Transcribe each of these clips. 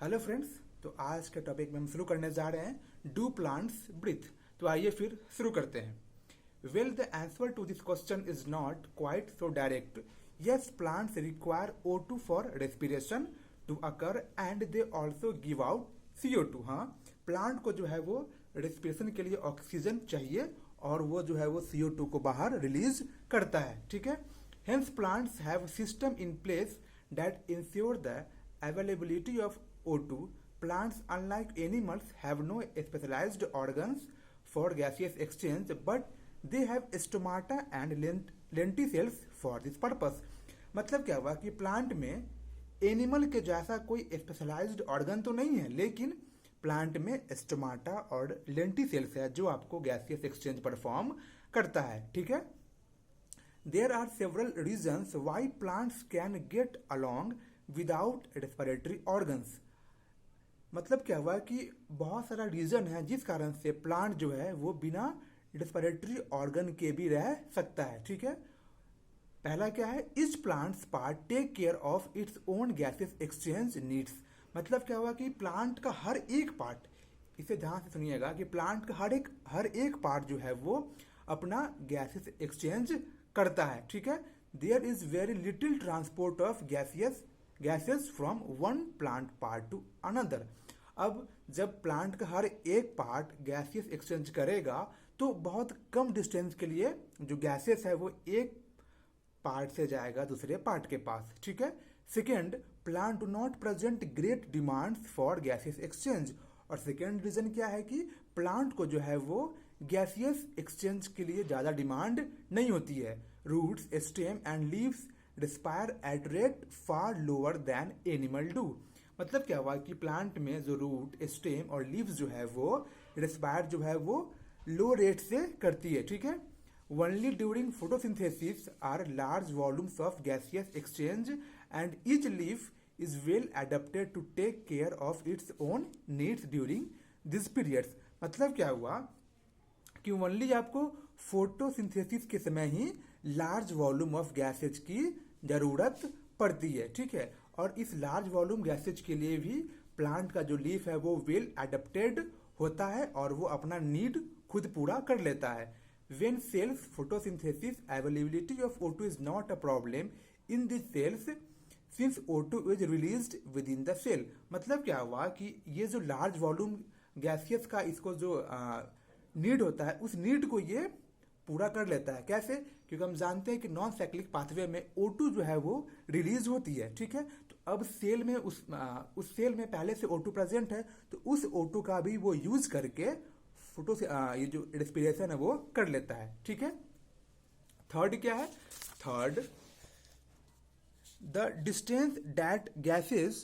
Hello friends. तो आज के टॉपिक में हम शुरू करने जा रहे हैं डू प्लांट्स ब्रीथ। तो आइए फिर शुरू करते हैं। Well the answer to this question is not quite so direct. Yes, plants require O2 for respiration to occur and they also give out CO2। हाँ, प्लांट को जो है वो रेस्पिरेशन के लिए ऑक्सीजन चाहिए और वो जो है वो CO2 को बाहर रिलीज करता है। ठीक है। Hence plants have system in place that ensure the availability of O2. Plants, unlike animals, have no specialized organs for gaseous exchange, but they have stomata and lenticels for this purpose. मतलब क्या हुआ कि plant में animal के जैसा कोई specialised organ तो नहीं है, लेकिन प्लांट में स्टोमाटा और लेंटिसेल्स है जो आपको गैसियस एक्सचेंज परफॉर्म करता है। ठीक है। There are several reasons why plants can get along without respiratory organs. मतलब क्या हुआ कि बहुत सारा रीजन है जिस कारण से प्लांट जो है वो बिना रेस्पिरेटरी ऑर्गन के भी रह सकता है। ठीक है। पहला क्या है, each plants part take care of its own gases exchange needs. मतलब क्या हुआ कि प्लांट का हर एक पार्ट, इसे ध्यान से सुनिएगा कि प्लांट का हर एक पार्ट जो है वो अपना गैसेस एक्सचेंज करता है। ठीक है। There is very little transport of gases from one plant part to another. अब जब प्लांट का हर एक पार्ट गैसियस एक्सचेंज करेगा तो बहुत कम डिस्टेंस के लिए जो गैसेस है वो एक पार्ट से जाएगा दूसरे पार्ट के पास। ठीक है। Second, plant do not present great demands for gaseous exchange. और सेकेंड रीजन क्या है कि प्लांट को जो है वो गैसियस एक्सचेंज के लिए ज्यादा डिमांड नहीं होती है। Roots, stem and leaves respire at rate far lower than animal do. मतलब क्या हुआ कि प्लांट में जो रूट, स्टेम और लीव्स जो है वो रिस्पायर जो है वो लो रेट से करती है। ठीक है। Only during photosynthesis are large volumes of gaseous exchange and each leaf is well adapted to take care of its own needs during this periods। मतलब क्या हुआ कि ओनली आपको फोटोसिंथेसिस के समय ही लार्ज वॉल्यूम ऑफ गैसेज की जरूरत पड़ती है। ठीक है। और इस लार्ज वॉल्यूम गैसेज के लिए भी प्लांट का जो लीफ है वो वेल एडेप्टेड होता है और वो अपना नीड खुद पूरा कर लेता है। When cells photosynthesis availability of O2 is not a problem in this cells since O2 is released within the cell. मतलब क्या हुआ कि ये जो लार्ज वॉल्यूम गैसियस का इसको जो नीड होता है उस नीड को ये पूरा कर लेता है। कैसे? क्योंकि हम जानते हैं कि नॉन साइक्लिक पाथवे में O2 जो है वो रिलीज होती है। ठीक है। तो अब सेल में उस सेल में पहले से O2 प्रेजेंट है तो उस O2 का भी वो यूज करके फोटो से ये जो रेस्पिरेशन है वो कर लेता है। ठीक है। थर्ड क्या है? Third, the distance that gases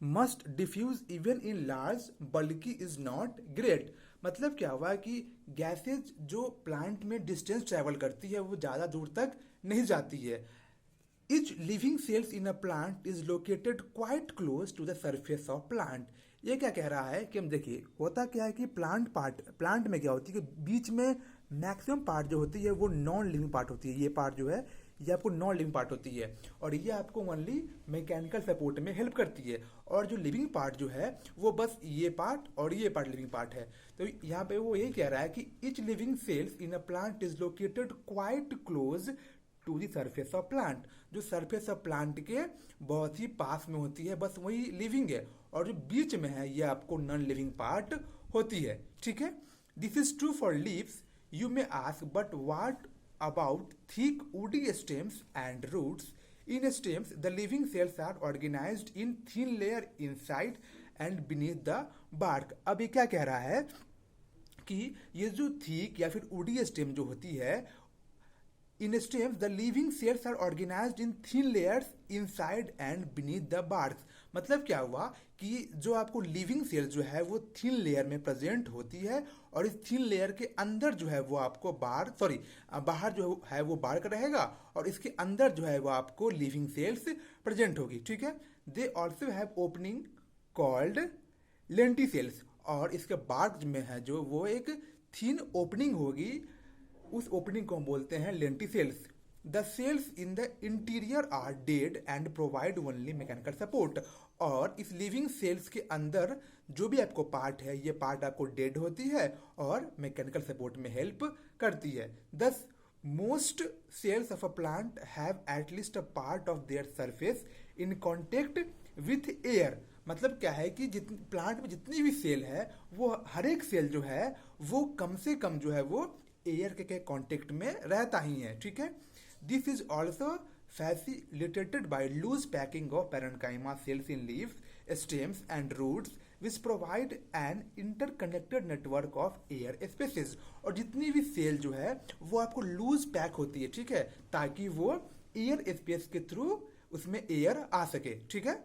must diffuse even in large bulky is not great। मतलब क्या हुआ कि गैसेज जो प्लांट में डिस्टेंस ट्रेवल करती है वो ज्यादा दूर तक नहीं जाती है। Each living cells in a plant is located quite close to the surface of plant। ये क्या कह रहा है कि हम देखिए होता क्या है कि प्लांट में क्या होती है कि बीच में मैक्सिमम पार्ट जो होती है वो नॉन लिविंग पार्ट होती है। ये पार्ट जो है ये आपको नॉन लिविंग पार्ट होती है और ये आपको ओनली मैकेनिकल सपोर्ट में हेल्प करती है। और जो लिविंग पार्ट जो है वो बस ये पार्ट और ये पार्ट लिविंग पार्ट है। तो यहाँ पे वो ये कह रहा है कि each living cells in a plant is located quite close to the surface of plant. जो सरफेस ऑफ प्लांट के बहुत ही पास में होती है, बस वही लिविंग है और जो बीच में है ये आपको नॉन लिविंग पार्ट होती है। ठीक है। This is true for leaves. You may ask but what about thick woody stems and roots? In stems, the living cells are organized in thin layer inside and beneath the bark। अब ये क्या कह रहा है कि ये जो thick या फिर वुडी स्टेम जो होती है, in stems the living cells are organised in thin layers inside and beneath the bark. मतलब क्या हुआ कि जो आपको लिविंग सेल जो है वो थिन लेयर में प्रेजेंट होती है और इस थिन लेयर के अंदर जो है वो आपको बाहर जो है वो बार्क रहेगा और इसके अंदर जो है वो आपको लिविंग सेल्स प्रेजेंट होगी। ठीक है। They also have opening called lenticels. और इसके बार्क में है जो वो एक थिन ओपनिंग होगी, उस ओपनिंग को हम बोलते हैं lenticels. The cells in the interior are dead and provide only mechanical support. और इस लिविंग सेल्स के अंदर जो भी आपको पार्ट है, ये पार्ट आपको डेड होती है और मैकेनिकल सपोर्ट में हेल्प करती है। Thus most cells of a plant have at least a part of their surface in contact with air. मतलब क्या है कि प्लांट में जितनी भी सेल है, वो हर एक सेल जो है वो कम से कम जो है वो एयर के कांटेक्ट में रहता ही है। ठीक है, this is also facilitated by loose packing of parenchyma cells in leaves, stems and roots which provide an interconnected network of air spaces। और जितनी भी सेल जो है वो आपको लूज पैक होती है, ठीक है, ताकि वो एयर स्पेस के थ्रू उसमें एयर आ सके। ठीक है,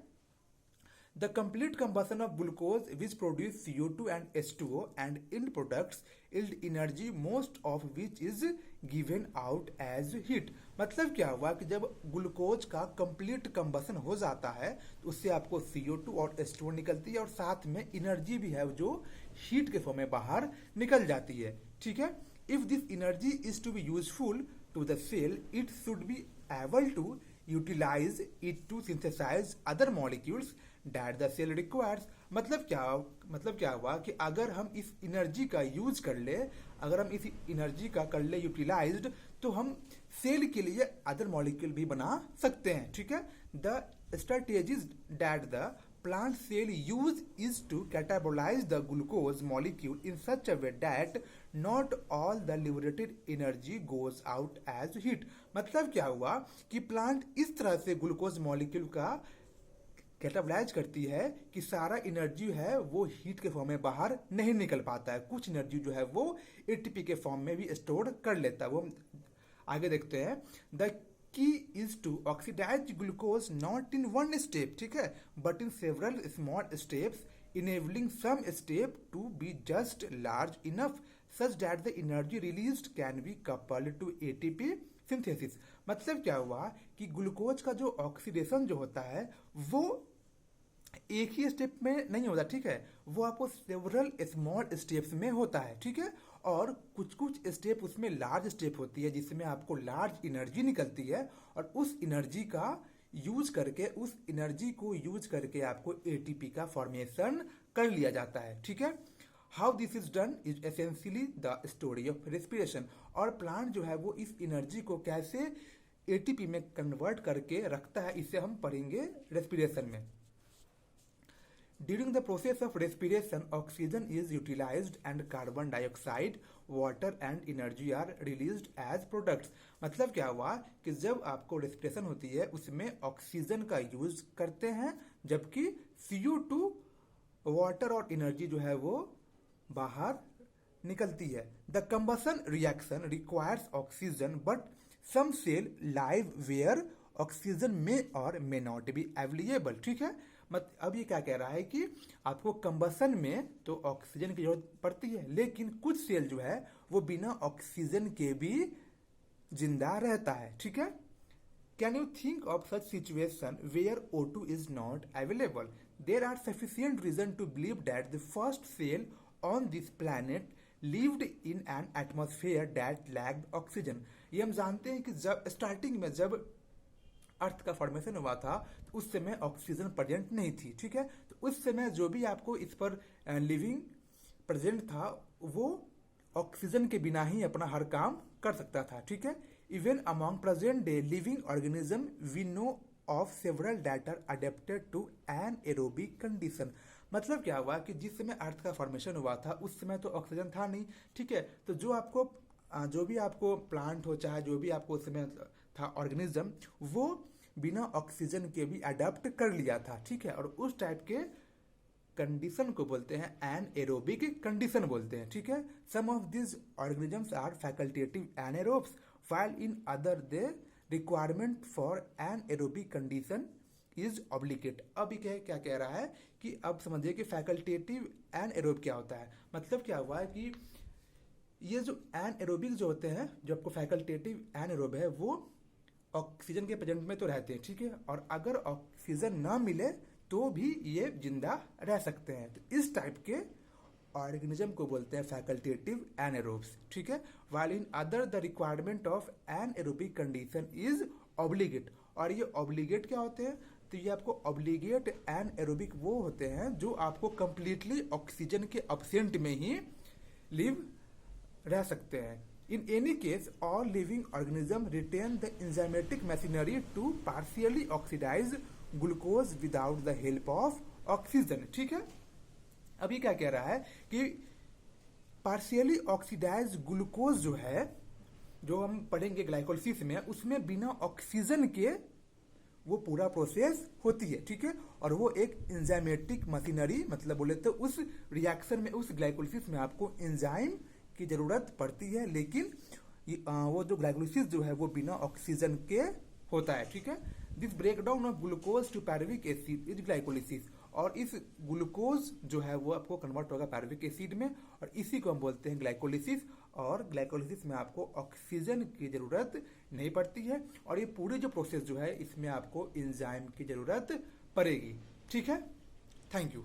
the complete combustion of glucose which produce CO2 and H2O and end products yield energy most of which is given out as heat। मतलब क्या हुआ कि जब ग्लूकोज का कंप्लीट कंबसन हो जाता है तो उससे आपको CO2 और H2O निकलती है और साथ में एनर्जी भी है जो हीट के फॉर्म में बाहर निकल जाती है। ठीक है, if this energy is to be useful to the cell it should be able to utilise it to synthesise other molecules that the cell requires. मतलब क्या हुआ कि अगर हम इस एनर्जी का यूज कर ले, अगर हम इस एनर्जी का कर ले यूटिलाइज्ड, तो हम सेल के लिए अदर मॉलिक्यूल भी बना सकते हैं। ठीक है, the strategies that the plant cell use is to catabolize the glucose molecule in such a way that not all the liberated energy goes out as heat। मतलब क्या हुआ कि प्लांट इस तरह से ग्लूकोज मॉलिक्यूल का कैटाबलाइज करती है कि सारा एनर्जी है वो हीट के फॉर्म में बाहर नहीं निकल पाता है, कुछ एनर्जी जो है वो एटीपी के फॉर्म में भी स्टोर कर लेता है। वो आगे देखते हैं, the key is to oxidise glucose not in one step, ठीक है, but in several small steps enabling some step to be just large enough such that the energy released can be coupled to ATP synthesis. मतलब क्या हुआ कि glucose का जो oxidation जो होता है वो एक ही स्टेप में नहीं होता, ठीक है, वो आपको सेवरल स्मॉल स्टेप्स में होता है। ठीक है, और कुछ कुछ स्टेप उसमें लार्ज स्टेप होती है जिसमें आपको लार्ज एनर्जी निकलती है और उस एनर्जी का यूज करके, उस एनर्जी को यूज करके आपको एटीपी का फॉर्मेशन कर लिया जाता है। ठीक है, how this is done is essentially the story of respiration. और प्लांट जो है वो इस एनर्जी को कैसे एटीपी में कन्वर्ट करके रखता है, इसे हम पढ़ेंगे रेस्पिरेशन में। During the process of respiration, oxygen is utilized and carbon dioxide, water and energy are released as products। मतलब क्या हुआ कि जब आपको रेस्पिरेशन होती है उसमें ऑक्सीजन का यूज करते हैं, जबकि CO2, वाटर और एनर्जी जो है वो बाहर निकलती है। The combustion reaction requires oxygen but some cell live where oxygen में और मे नॉट बी अवेलेबल। ठीक है, अब ये क्या कह रहा है कि आपको कंबसन में तो ऑक्सीजन की जरूरत पड़ती है, लेकिन कुछ सेल जो है वो बिना ऑक्सीजन के भी जिंदा रहता है। ठीक है, can you think of such situation where O2 is not available? There are sufficient reason to believe that the first cell on this planet lived in an atmosphere that lacked oxygen. ये हम जानते हैं कि जब starting में जब अर्थ का formation हुआ था तो उस समय ऑक्सीजन प्रेजेंट नहीं थी। ठीक है, तो उस समय जो भी आपको इस पर लिविंग प्रेजेंट था वो ऑक्सीजन के बिना ही अपना हर काम कर सकता था। ठीक है, even among present day living organism we know of several that are adapted to N aerobic condition. मतलब क्या हुआ कि जिस समय अर्थ का फॉर्मेशन हुआ था उस समय तो ऑक्सीजन था नहीं। ठीक है, तो जो भी आपको प्लांट हो चाहे जो भी आपको उस समय था ऑर्गेनिज्म, वो बिना ऑक्सीजन के भी अडेप्ट कर लिया था। ठीक है, और उस टाइप के कंडीशन को बोलते हैं एन एरोबिक कंडीशन बोलते हैं। ठीक है, some of this organisms are facultative anaerobes while in other they requirement for an aerobic condition is obligate. अब ये क्या कह रहा है कि अब समझिए कि फैकल्टेटिव एनाएरोब क्या होता है। मतलब क्या हुआ है कि ये जो एनाएरोबिक जो होते हैं, जो आपको फैकल्टेटिव एनाएरोब है, वो ऑक्सीजन के प्रेजेंट में तो रहते हैं। ठीक है, और अगर ऑक्सीजन ना मिले तो भी ये जिंदा रह सकते हैं। तो इस टाइप के ऑर्गेनिज्म को बोलते हैं फैकल्टेटिव एनारोब्स, ठीक है। While in other the requirement of anaerobic condition is obligate. और ये ऑब्लिगेट क्या होते हैं? तो ये आपको ऑब्लिगेट एनारोबिक वो होते हैं जो आपको कंप्लीटली ऑक्सीजन के अब्सेंट में ही लिव रह सकते हैं। In any case, all living organisms retain the enzymatic machinery to partially oxidize glucose without the help of oxygen, ठीक है। अभी क्या कह रहा है कि पार्शियली ऑक्सीडाइज ग्लूकोज जो है, जो हम पढ़ेंगे ग्लाइकोलिसिस में, उसमें बिना ऑक्सीजन के वो पूरा प्रोसेस होती है, ठीक है। और वो एक एंजाइमेटिक मशीनरी, मतलब बोले तो उस रिएक्शन में, उस ग्लाइकोलिसिस में आपको एंजाइम की जरूरत पड़ती है, लेकिन वो जो ग्लाइकोलिसिस जो है वो बिना ऑक्सीजन के होता है, ठीक है। This breakdown of glucose to pyruvic acid is glycolysis. और इस ग्लूकोज जो है वो आपको कन्वर्ट होगा पायरुविक एसिड में, और इसी को हम बोलते हैं ग्लाइकोलिसिस। और ग्लाइकोलिसिस में आपको ऑक्सीजन की जरूरत नहीं पड़ती है, और ये पूरी जो प्रोसेस जो है इसमें आपको एंजाइम की जरूरत पड़ेगी, ठीक है। Thank you.